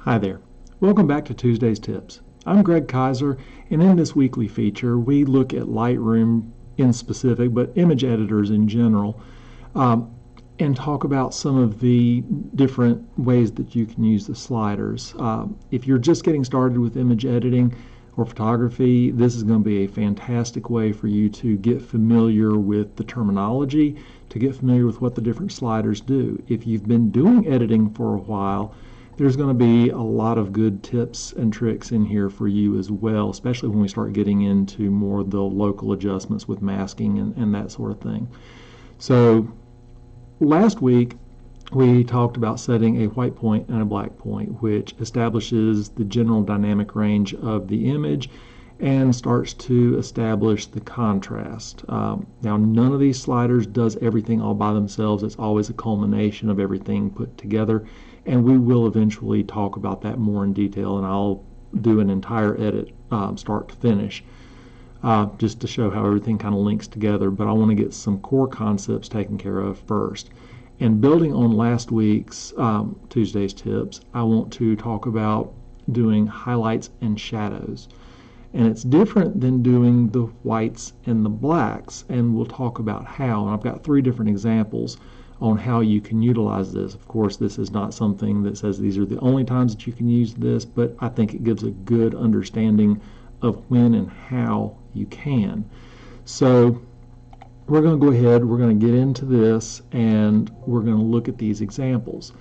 Hi there. Welcome back to Tuesday's Tips. I'm Greg Kaiser, and in this weekly feature, we look at Lightroom in specific, but image editors in general, and talk about some of the different ways that you can use the sliders. If you're just getting started with image editing or photography, this is going to be a fantastic way for you to get familiar with the terminology, to get familiar with what the different sliders do. If you've been doing editing for a while, there's going to be a lot of good tips and tricks in here for you as well, especially when we start getting into more of the local adjustments with masking and that sort of thing. So last week we talked about setting a white point and a black point, which establishes the general dynamic range of the image and starts to establish the contrast. Now, none of these sliders does everything all by themselves. It's always a culmination of everything put together, and we will eventually talk about that more in detail, and I'll do an entire edit start to finish just to show how everything kind of links together. But I want to get some core concepts taken care of first. And building on last week's Tuesday's tips, I want to talk about doing highlights and shadows. And it's different than doing the whites and the blacks, and we'll talk about how. And I've got 3 different examples on how you can utilize this. Of course, this is not something that says these are the only times that you can use this, but I think it gives a good understanding of when and how you can. So we're going to go ahead, we're going to get into this, and we're going to look at these examples.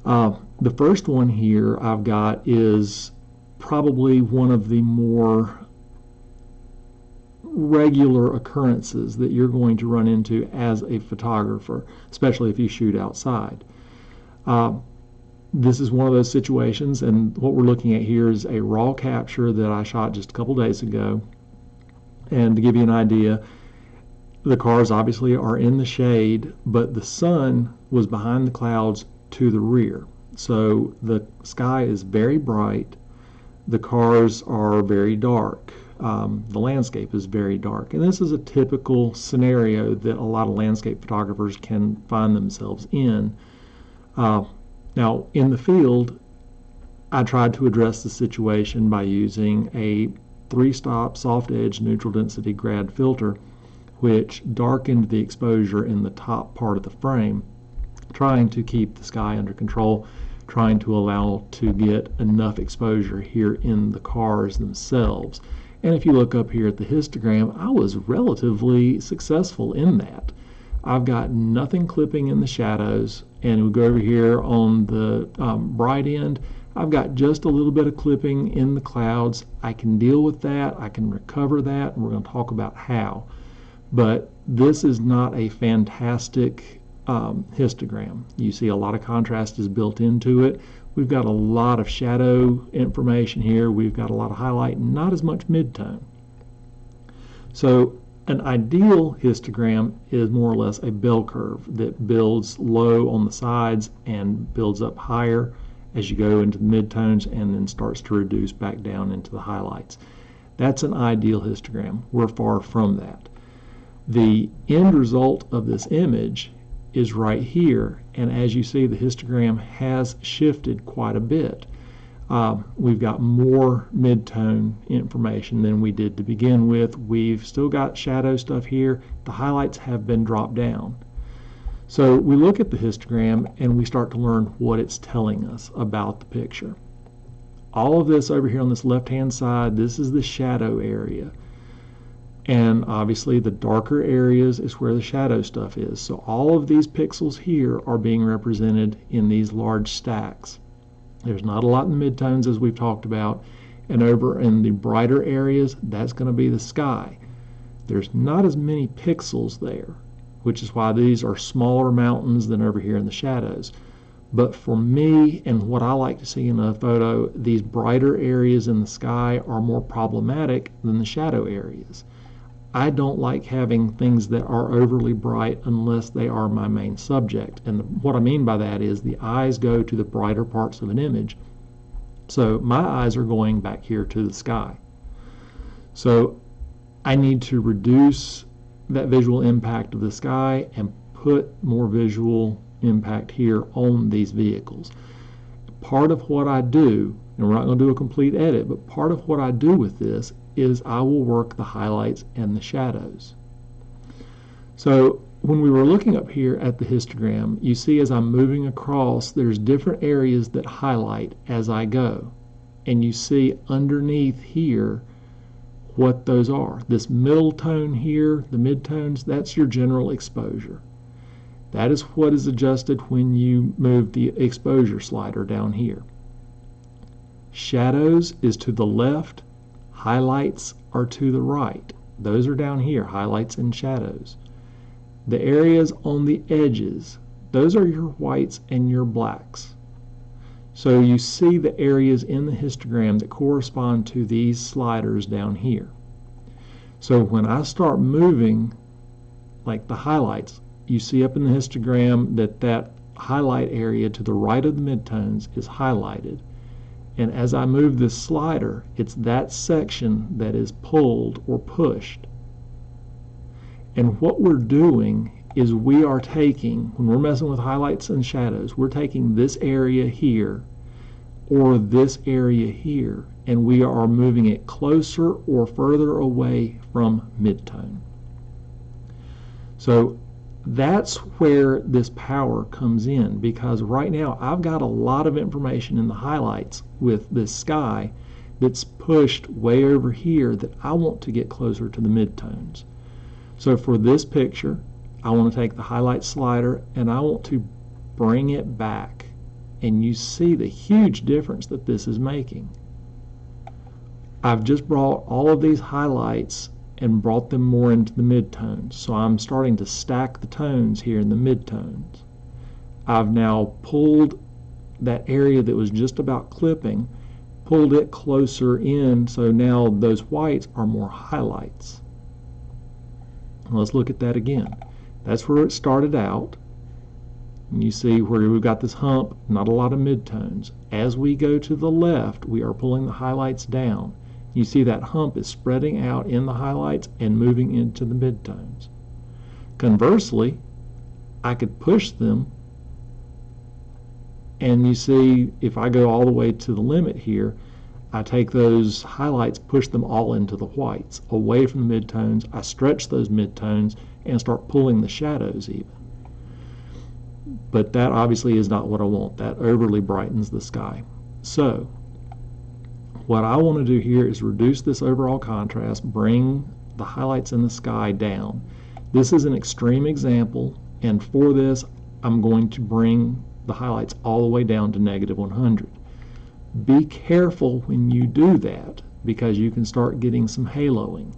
The first one here I've got is probably one of the more regular occurrences that you're going to run into as a photographer, especially if you shoot outside. This is one of those situations, and what we're looking at here is a raw capture that I shot just a couple days ago. And to give you an idea, the cars obviously are in the shade, but the sun was behind the clouds to the rear. So the sky is very bright, the cars are very dark. The landscape is very dark, and this is a typical scenario that a lot of landscape photographers can find themselves in. Now, in the field, I tried to address the situation by using a 3-stop soft edge neutral density grad filter, which darkened the exposure in the top part of the frame, trying to keep the sky under control, trying to allow to get enough exposure here in the cars themselves. And if you look up here at the histogram, I was relatively successful in that. I've got nothing clipping in the shadows, and we go over here on the bright end, I've got just a little bit of clipping in the clouds. I can deal with that, I can recover that, and we're going to talk about how. But this is not a fantastic histogram. You see a lot of contrast is built into it. We've got a lot of shadow information here. We've got a lot of highlight, not as much midtone. So an ideal histogram is more or less a bell curve that builds low on the sides and builds up higher as you go into the midtones and then starts to reduce back down into the highlights. That's an ideal histogram. We're far from that. The end result of this image is right here, and as you see, the histogram has shifted quite a bit. We've got more midtone information than we did to begin with. We've still got shadow stuff here. The highlights have been dropped down. So we look at the histogram and we start to learn what it's telling us about the picture. All of this over here on this left-hand side, this is the shadow area. And obviously the darker areas is where the shadow stuff is. So all of these pixels here are being represented in these large stacks. There's not a lot in the midtones, as we've talked about, and over in the brighter areas, that's going to be the sky. There's not as many pixels there, which is why these are smaller mountains than over here in the shadows. But for me, and what I like to see in a photo, these brighter areas in the sky are more problematic than the shadow areas. I don't like having things that are overly bright unless they are my main subject. And what I mean by that is the eyes go to the brighter parts of an image. So my eyes are going back here to the sky. So I need to reduce that visual impact of the sky and put more visual impact here on these vehicles. part of what I do, and we're not going to do a complete edit, but part of what I do with this is I will work the highlights and the shadows. So when we were looking up here at the histogram, you see as I'm moving across, there's different areas that highlight as I go. And you see underneath here what those are. This middle tone here, the midtones, that's your general exposure. That is what is adjusted when you move the exposure slider down here. Shadows is to the left, highlights are to the right. Those are down here, highlights and shadows. The areas on the edges, those are your whites and your blacks. So you see the areas in the histogram that correspond to these sliders down here. So when I start moving, like the highlights, you see up in the histogram that that highlight area to the right of the midtones is highlighted. And as I move this slider, it's that section that is pulled or pushed. And what we're doing is we are taking, when we're messing with highlights and shadows, we're taking this area here or this area here, and we are moving it closer or further away from midtone. So that's where this power comes in, because right now I've got a lot of information in the highlights with this sky that's pushed way over here that I want to get closer to the midtones. So for this picture, I want to take the highlight slider and I want to bring it back. And you see the huge difference that this is making. I've just brought all of these highlights and brought them more into the midtones. So I'm starting to stack the tones here in the midtones. I've now pulled that area that was just about clipping, pulled it closer in, so now those whites are more highlights. Let's look at that again. That's where it started out. And you see where we've got this hump, not a lot of midtones. As we go to the left, we are pulling the highlights down. You see that hump is spreading out in the highlights and moving into the midtones. Conversely, I could push them, and you see if I go all the way to the limit here, I take those highlights, push them all into the whites, away from the midtones. I stretch those midtones and start pulling the shadows even. But that obviously is not what I want. That overly brightens the sky. So what I want to do here is reduce this overall contrast, bring the highlights in the sky down. This is an extreme example, and for this I'm going to bring the highlights all the way down to -100. Be careful when you do that, because you can start getting some haloing.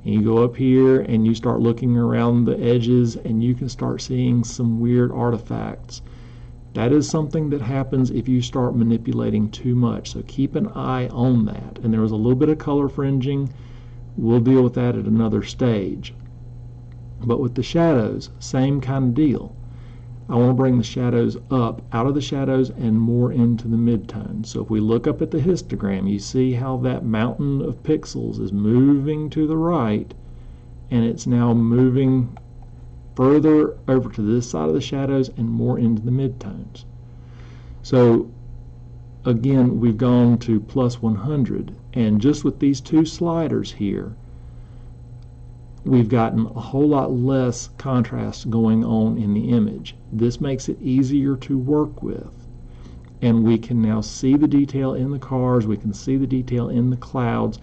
And you go up here and you start looking around the edges and you can start seeing some weird artifacts. That is something that happens if you start manipulating too much, so keep an eye on that. And there was a little bit of color fringing. We'll deal with that at another stage. But with the shadows, same kind of deal. I want to bring the shadows up, out of the shadows and more into the midtones. So if we look up at the histogram, you see how that mountain of pixels is moving to the right, and it's now moving further over to this side of the shadows and more into the midtones. So again, we've gone to +100, and just with these two sliders here, we've gotten a whole lot less contrast going on in the image. This makes it easier to work with. And we can now see the detail in the cars, we can see the detail in the clouds.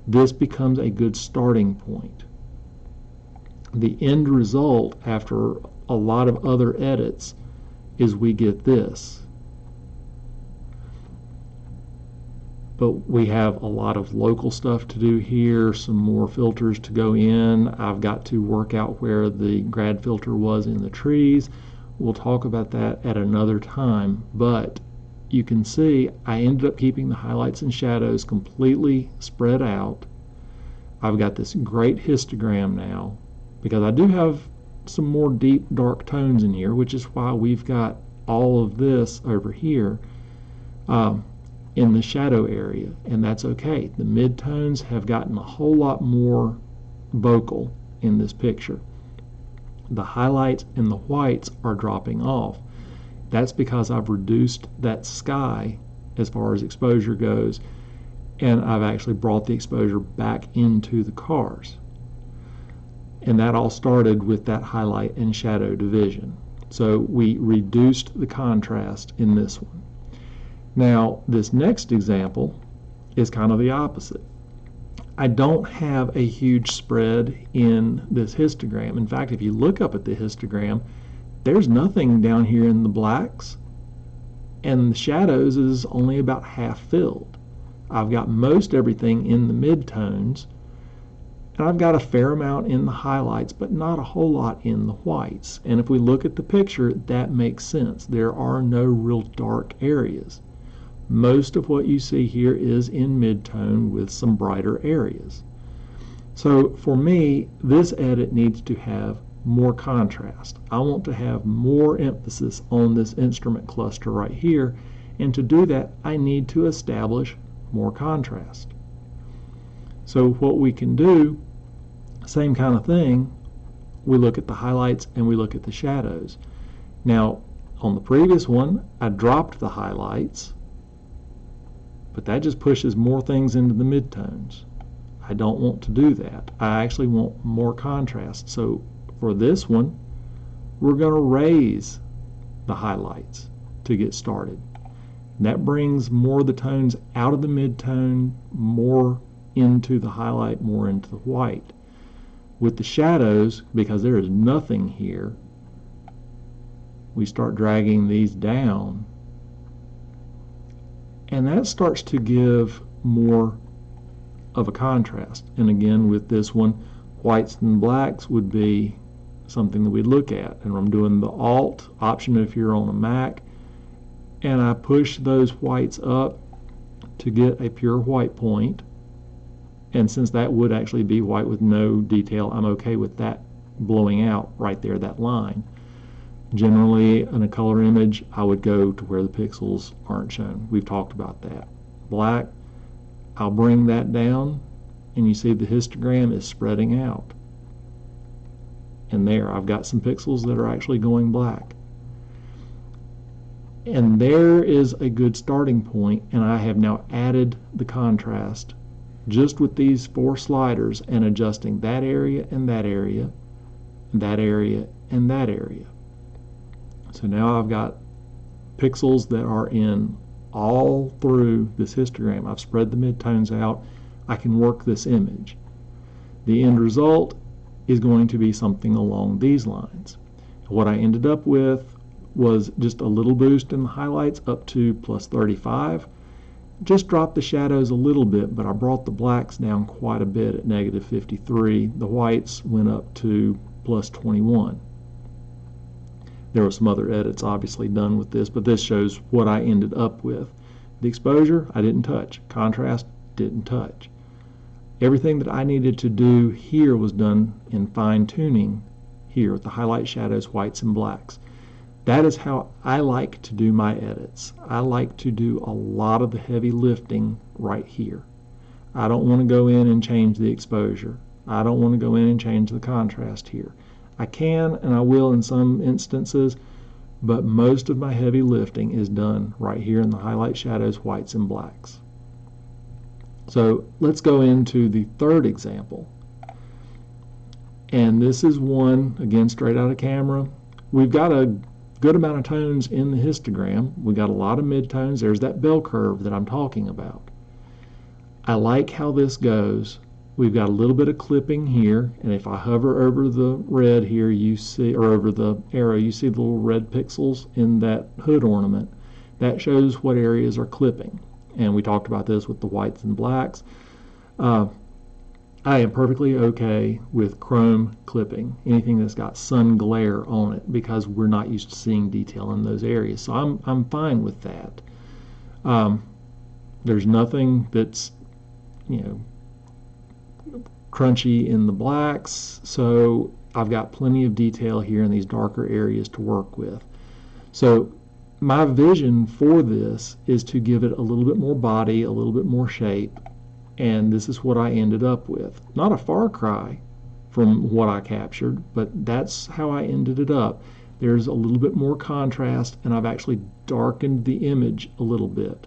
This becomes a good starting point. The end result, after a lot of other edits, is we get this. But we have a lot of local stuff to do here, some more filters to go in. I've got to work out where the grad filter was in the trees. We'll talk about that at another time, but you can see I ended up keeping the highlights and shadows completely spread out. I've got this great histogram now, because I do have some more deep dark tones in here, which is why we've got all of this over here in the shadow area, and that's okay. The midtones have gotten a whole lot more vocal in this picture. The highlights and the whites are dropping off, That's because I've reduced that sky as far as exposure goes, and I've actually brought the exposure back into the cars. And that all started with that highlight and shadow division. So we reduced the contrast in this one. Now, this next example is kind of the opposite. I don't have a huge spread in this histogram. In fact, if you look up at the histogram, there's nothing down here in the blacks, and the shadows is only about half filled. I've got most everything in the midtones, and I've got a fair amount in the highlights, but not a whole lot in the whites. And if we look at the picture, that makes sense. There are no real dark areas. Most of what you see here is in midtone with some brighter areas. So for me, this edit needs to have more contrast. I want to have more emphasis on this instrument cluster right here, and to do that, I need to establish more contrast. So what we can do, same kind of thing, we look at the highlights and we look at the shadows. Now, on the previous one, I dropped the highlights, but that just pushes more things into the midtones. I don't want to do that. I actually want more contrast. So for this one, we're going to raise the highlights to get started. And that brings more of the tones out of the midtone, more into the highlight, more into the white. With the shadows, because there is nothing here, we start dragging these down, and that starts to give more of a contrast. And again, with this one, whites and blacks would be something that we'd look at. And I'm doing the Alt option if you're on a Mac, and I push those whites up to get a pure white point. And since that would actually be white with no detail, I'm okay with that blowing out right there, that line. Generally, in a color image, I would go to where the pixels aren't shown. We've talked about that. Black, I'll bring that down, and you see the histogram is spreading out. And there, I've got some pixels that are actually going black. And there is a good starting point, and I have now added the contrast just with these 4 sliders and adjusting that area and that area, that area and that area. So now I've got pixels that are in all through this histogram. I've spread the midtones out. I can work this image. The end result is going to be something along these lines. What I ended up with was just a little boost in the highlights up to plus 35. Just dropped the shadows a little bit, but I brought the blacks down quite a bit at negative 53. The whites went up to plus 21. There were some other edits obviously done with this, but this shows what I ended up with. The exposure, I didn't touch. Contrast, didn't touch. Everything that I needed to do here was done in fine-tuning here with the highlight, shadows, whites, and blacks. That is how I like to do my edits. I like to do a lot of the heavy lifting right here. I don't want to go in and change the exposure. I don't want to go in and change the contrast here. I can and I will in some instances, but most of my heavy lifting is done right here in the highlight, shadows, whites, and blacks. So let's go into the third example. And this is one, again, straight out of camera. We've got a good amount of tones in the histogram. We've got a lot of midtones. There's that bell curve that I'm talking about. I like how this goes. We've got a little bit of clipping here, and if I hover over the red here, you see, or over the arrow, you see the little red pixels in that hood ornament. That shows what areas are clipping. And we talked about this with the whites and blacks. I am perfectly okay with chrome clipping, anything that's got sun glare on it, because we're not used to seeing detail in those areas. So I'm fine with that. There's nothing that's, crunchy in the blacks, so I've got plenty of detail here in these darker areas to work with. So my vision for this is to give it a little bit more body, a little bit more shape, and this is what I ended up with. Not a far cry from what I captured, but that's how I ended it up. there's a little bit more contrast, and I've actually darkened the image a little bit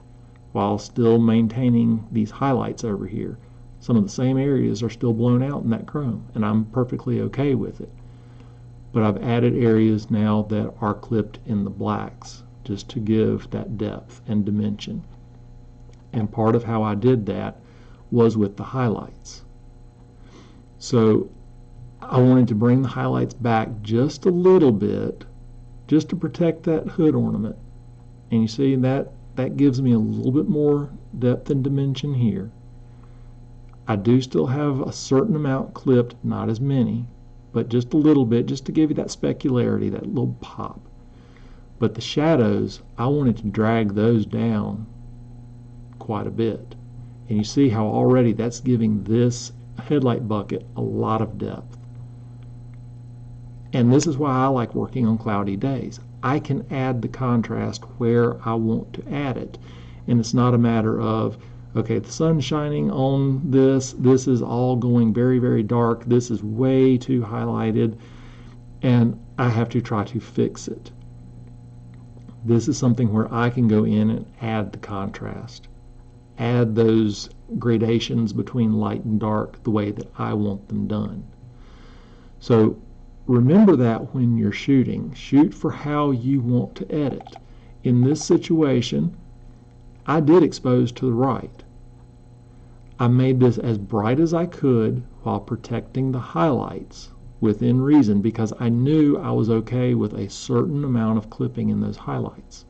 while still maintaining these highlights over here. Some of the same areas are still blown out in that chrome, and I'm perfectly okay with it. But I've added areas now that are clipped in the blacks just to give that depth and dimension. And part of how I did that was with the highlights. So I wanted to bring the highlights back just a little bit, just to protect that hood ornament. And you see that gives me a little bit more depth and dimension here. I do still have a certain amount clipped, not as many, but just a little bit, just to give you that specularity, that little pop. But the shadows, I wanted to drag those down quite a bit. And you see how already that's giving this headlight bucket a lot of depth. And this is why I like working on cloudy days. I can add the contrast where I want to add it. And it's not a matter of, okay, the sun's shining on this is all going very, very dark, this is way too highlighted, and I have to try to fix it. This is something where I can go in and add the contrast, add those gradations between light and dark the way that I want them done. So remember that when you're shooting. Shoot for how you want to edit. In this situation, I did expose to the right. I made this as bright as I could while protecting the highlights within reason, because I knew I was okay with a certain amount of clipping in those highlights.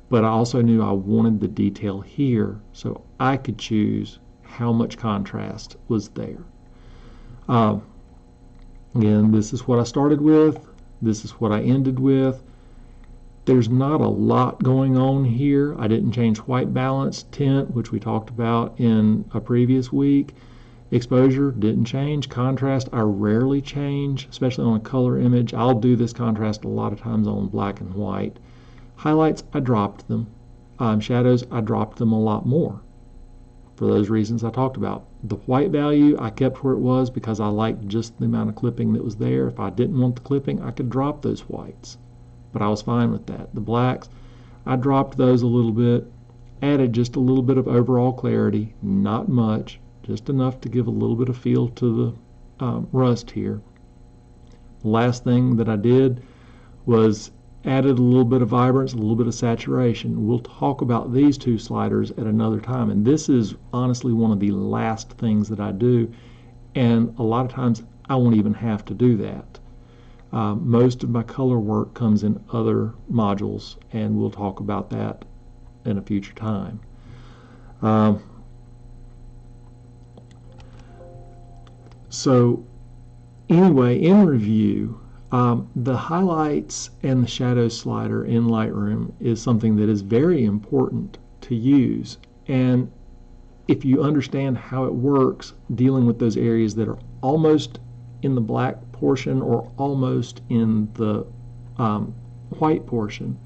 But I also knew I wanted the detail here, so I could choose how much contrast was there. Again, this is what I started with. This is what I ended with. There's not a lot going on here. I didn't change white balance, tint, which we talked about in a previous week. Exposure didn't change. Contrast I rarely change, especially on a color image. I'll do this contrast a lot of times on black and white. Highlights, I dropped them. Shadows, I dropped them a lot more for those reasons I talked about. The white value I kept where it was because I liked just the amount of clipping that was there. If I didn't want the clipping, I could drop those whites, but I was fine with that. The blacks, I dropped those a little bit, added just a little bit of overall clarity, not much, just enough to give a little bit of feel to the rust here. The last thing that I did was added a little bit of vibrance, a little bit of saturation. We'll talk about these two sliders at another time, and this is honestly one of the last things that I do, and a lot of times I won't even have to do that. Most of my color work comes in other modules, and we'll talk about that in a future time. So anyway, in review, the highlights and the shadow slider in Lightroom is something that is very important to use. And if you understand how it works, dealing with those areas that are almost in the black portion or almost in the white portion,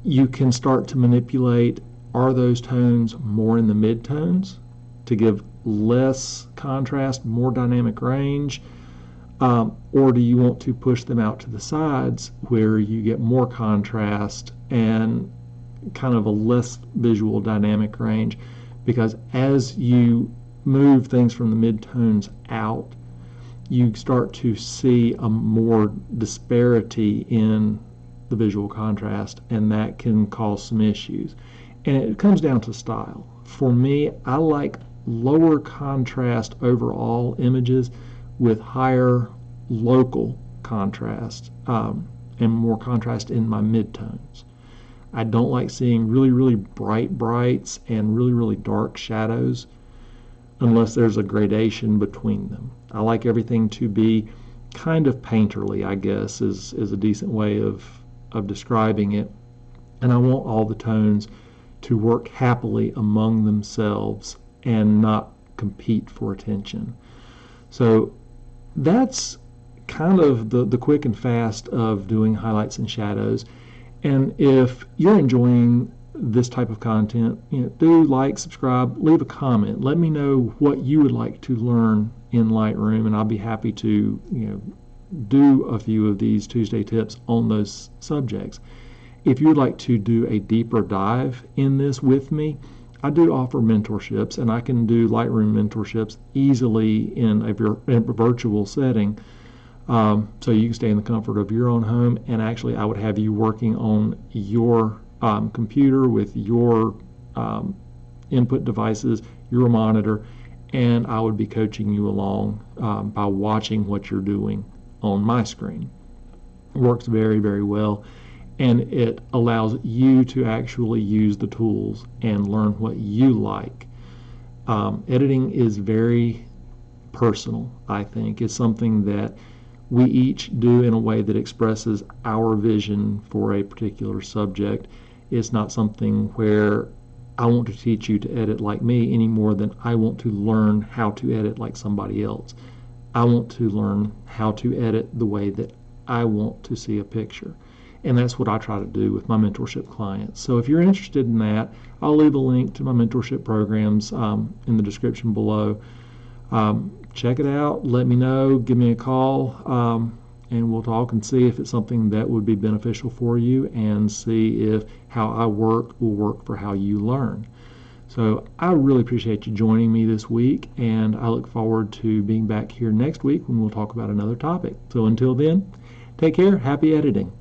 you can start to manipulate, are those tones more in the mid-tones to give less contrast, more dynamic range? Or do you want to push them out to the sides where you get more contrast and kind of a less visual dynamic range? Because as you move things from the midtones out, you start to see a more disparity in the visual contrast, and that can cause some issues. And it comes down to style. For me, I like lower contrast overall images with higher local contrast and more contrast in my midtones. I don't like seeing really, really bright brights and really, really dark shadows unless there's a gradation between them. I like everything to be kind of painterly, I guess, is a decent way of describing it. And I want all the tones to work happily among themselves and not compete for attention. So that's kind of the quick and fast of doing highlights and shadows. And if you're enjoying this type of content, do like, subscribe, leave a comment. Let me know what you would like to learn in Lightroom, and I'll be happy to do a few of these Tuesday tips on those subjects. If you'd like to do a deeper dive in this with me, I do offer mentorships, and I can do Lightroom mentorships easily in a virtual setting. So you can stay in the comfort of your own home, and actually I would have you working on your computer with your input devices, your monitor, and I would be coaching you along by watching what you're doing on my screen. It works very, very well, and it allows you to actually use the tools and learn what you like. Editing is very personal, I think. It's something that we each do in a way that expresses our vision for a particular subject. It's not something where I want to teach you to edit like me any more than I want to learn how to edit like somebody else. I want to learn how to edit the way that I want to see a picture. And that's what I try to do with my mentorship clients. So if you're interested in that, I'll leave a link to my mentorship programs in the description below. Check it out, let me know, give me a call, and we'll talk and see if it's something that would be beneficial for you, and see if how I work will work for how you learn. So I really appreciate you joining me this week, and I look forward to being back here next week when we'll talk about another topic. So until then, take care, happy editing.